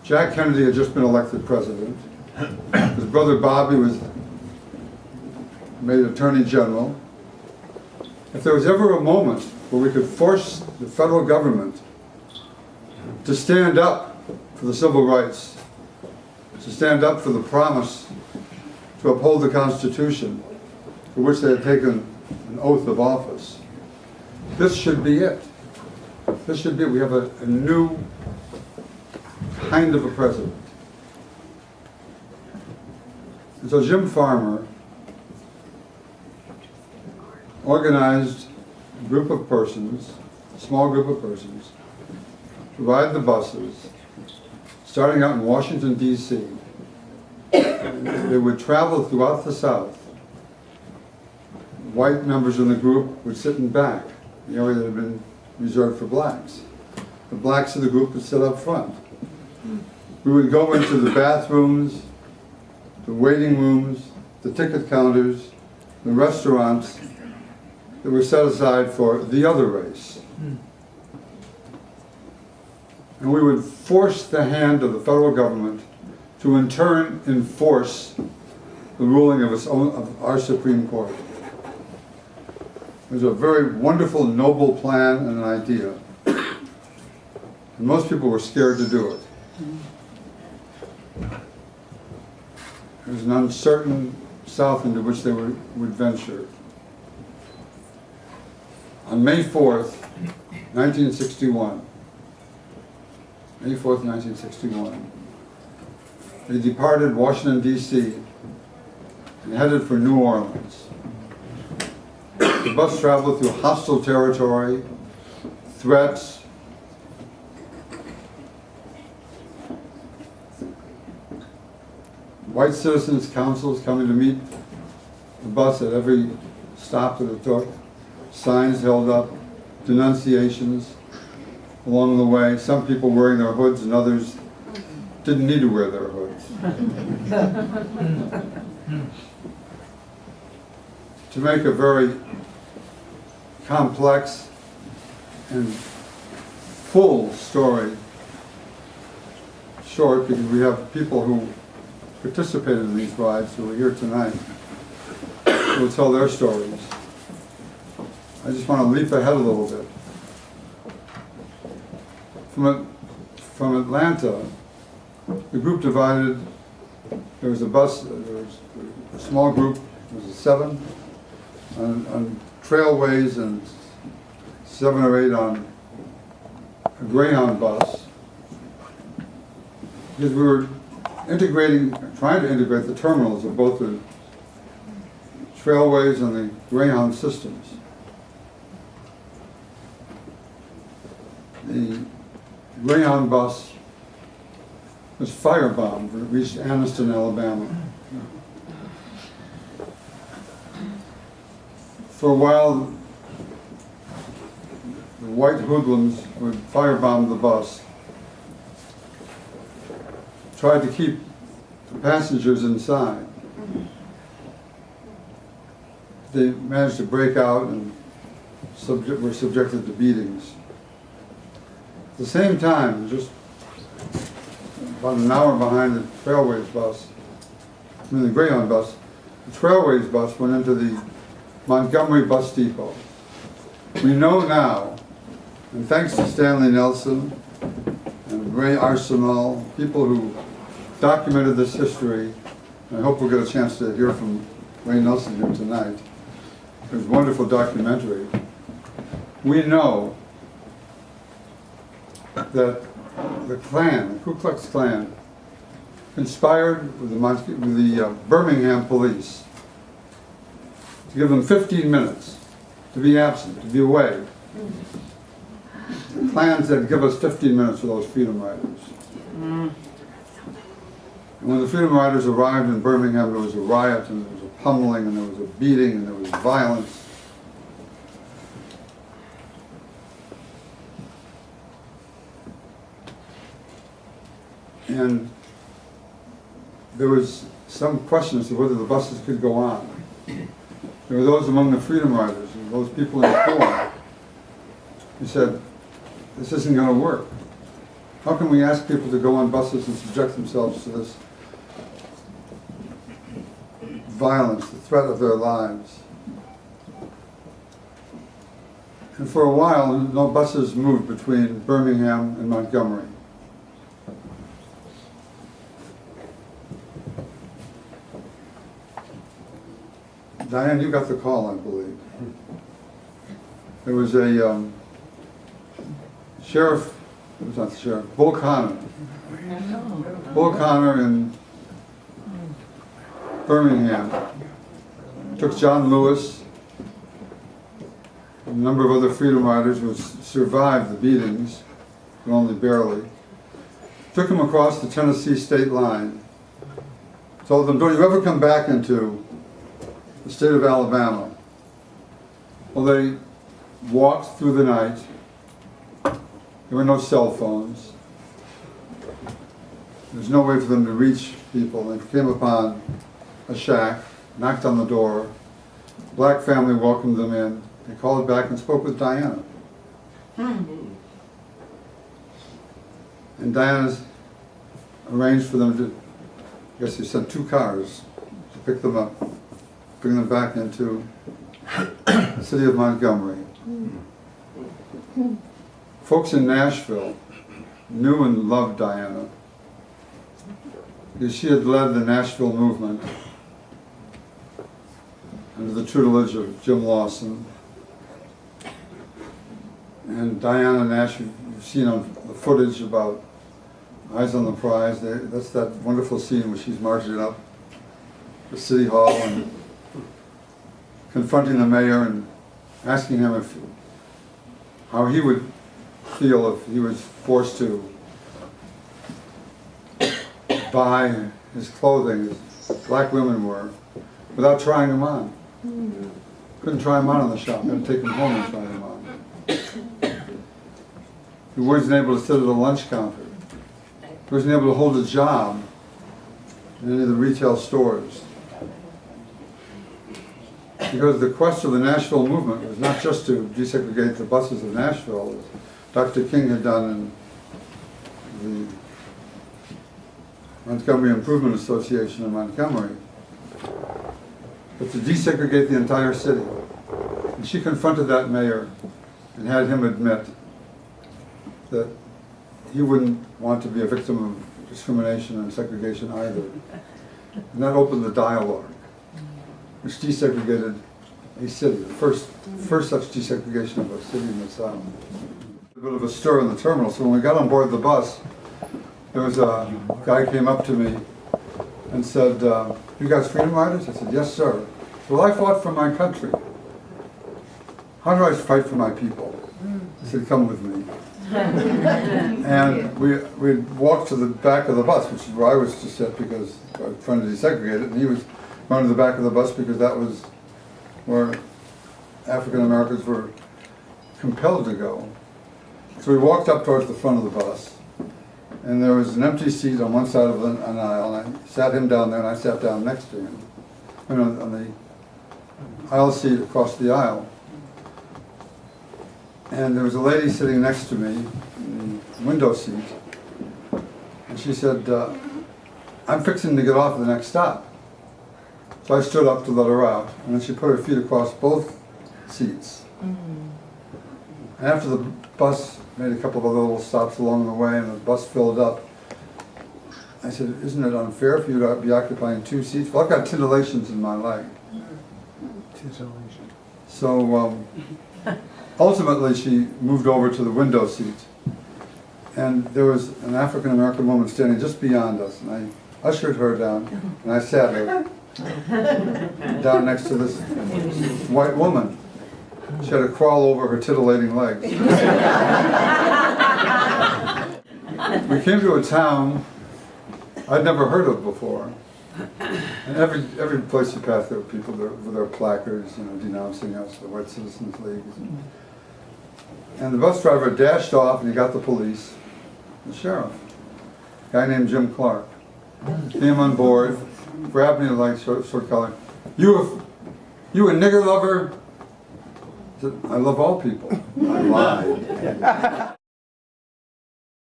Jack Kennedy had just been elected president. His brother Bobby was made Attorney General. If there was ever a moment where we could force the federal government to stand up for the civil rights, to stand up for the promise to uphold the Constitution, for which they had taken an oath of office, this should be it. This should be it. We have a new kind of a president. And so Jim Farmer organized a group of persons, a small group of persons, to ride the buses, starting out in Washington, D.C. They would travel throughout the South. White members in the group would sit in back, the area that had been reserved for blacks. The blacks of the group would sit up front. We would go into the bathrooms, the waiting rooms, the ticket counters, the restaurants that were set aside for the other race. And we would force the hand of the federal government to in turn enforce the ruling of our Supreme Court. It was a very wonderful, noble plan and an idea. And most people were scared to do it. It was an uncertain South into which they would venture. On May 4th, 1961, May 4th, 1961, they departed Washington, D.C. and headed for New Orleans. The bus traveled through hostile territory, threats, white citizens' councils coming to meet the bus at every stop that it took, signs held up, denunciations along the way, some people wearing their hoods and others didn't need to wear their hoods. To make a very complex and full story short, because we have people who participated in these rides who are here tonight who will tell their stories. I just want to leap ahead a little bit. From Atlanta, the group divided. There was a bus, there was a small group, there was 7 on trailways and 7 or 8 on a Greyhound bus. Because we were trying to integrate the terminals of both the trailways and the Greyhound systems. The Greyhound bus was firebombed when it reached Anniston, Alabama. For a while, the white hoodlums would firebomb the bus, tried to keep the passengers inside. They managed to break out and were subjected to beatings. At the same time, just about an hour behind the Trailways bus, the Greyhound bus, the Trailways bus went into the Montgomery bus depot. We know now, and thanks to Stanley Nelson and Ray Arsenal, people who documented this history, and I hope we'll get a chance to hear from Ray Nelson here tonight. It was a wonderful documentary. We know that the Klan, the Ku Klux Klan, conspired with the Birmingham police to give them 15 minutes to be absent, to be away. The Klan said, give us 15 minutes for those Freedom Riders. And when the Freedom Riders arrived in Birmingham, there was a riot, and there was a pummeling, and there was a beating, and there was violence. And there was some question as to whether the buses could go on. There were those among the Freedom Riders, and those people in the Corps who said, this isn't going to work. How can we ask people to go on buses and subject themselves to this violence, the threat of their lives? And for a while, no buses moved between Birmingham and Montgomery. Diane, you got the call, I believe. There was a sheriff, it was not the sheriff, Bull Connor in Birmingham took John Lewis and a number of other freedom riders who survived the beatings, but only barely, took them across the Tennessee state line, told them, don't you ever come back into the state of Alabama. Well, they walked through the night. There were no cell phones. There was no way for them to reach people. They came upon a shack, knocked on the door. A black family welcomed them in. They called back and spoke with Diana. And Diana's arranged for them to, I guess they sent 2 cars to pick them up, bring them back into the city of Montgomery. Folks in Nashville knew and loved Diana because she had led the Nashville movement under the tutelage of Jim Lawson. And Diana Nash, you've seen on the footage about Eyes on the Prize, that's that wonderful scene where she's marching up the City Hall and confronting the mayor and asking him how he would feel if he was forced to buy his clothing, as black women were, without trying them on. Couldn't try them on in the shop, had to take them home and try them on. He wasn't able to sit at a lunch counter. He wasn't able to hold a job in any of the retail stores. Because the quest of the Nashville movement was not just to desegregate the buses of Nashville, as Dr. King had done in the Montgomery Improvement Association in Montgomery, but to desegregate the entire city. And she confronted that mayor and had him admit that he wouldn't want to be a victim of discrimination and segregation either. And that opened the dialogue, which desegregated a city, the first such desegregation of a city in the South. A bit of a stir in the terminal, so when we got on board the bus, there was a guy came up to me and said, you guys freedom riders? I said, yes, sir. Well, I fought for my country. How do I fight for my people? He said, come with me. And we walked to the back of the bus, which is where I was to sit because I was trying to desegregate it, and he was going to the back of the bus because that was where African Americans were compelled to go. So we walked up towards the front of the bus, and there was an empty seat on one side of an aisle, and I sat him down there, and I sat down next to him, on the aisle seat across the aisle. And there was a lady sitting next to me in the window seat, and she said, I'm fixing to get off at the next stop. So I stood up to let her out, and then she put her feet across both seats. And after the bus made a couple of other little stops along the way and the bus filled up, I said, isn't it unfair for you to be occupying 2 seats? Well, I've got titillations in my leg. So ultimately she moved over to the window seat, and there was an African American woman standing just beyond us, and I ushered her down, and I sat her down next to this white woman. She had to crawl over her titillating legs. We came to a town I'd never heard of before. And every place you pass, there were people with their placards, denouncing us, the White Citizens League. And the bus driver dashed off, and he got the police, the sheriff, a guy named Jim Clark. Came on board, grabbed me like sort of calling, you a nigger lover? I said, I love all people. I lied.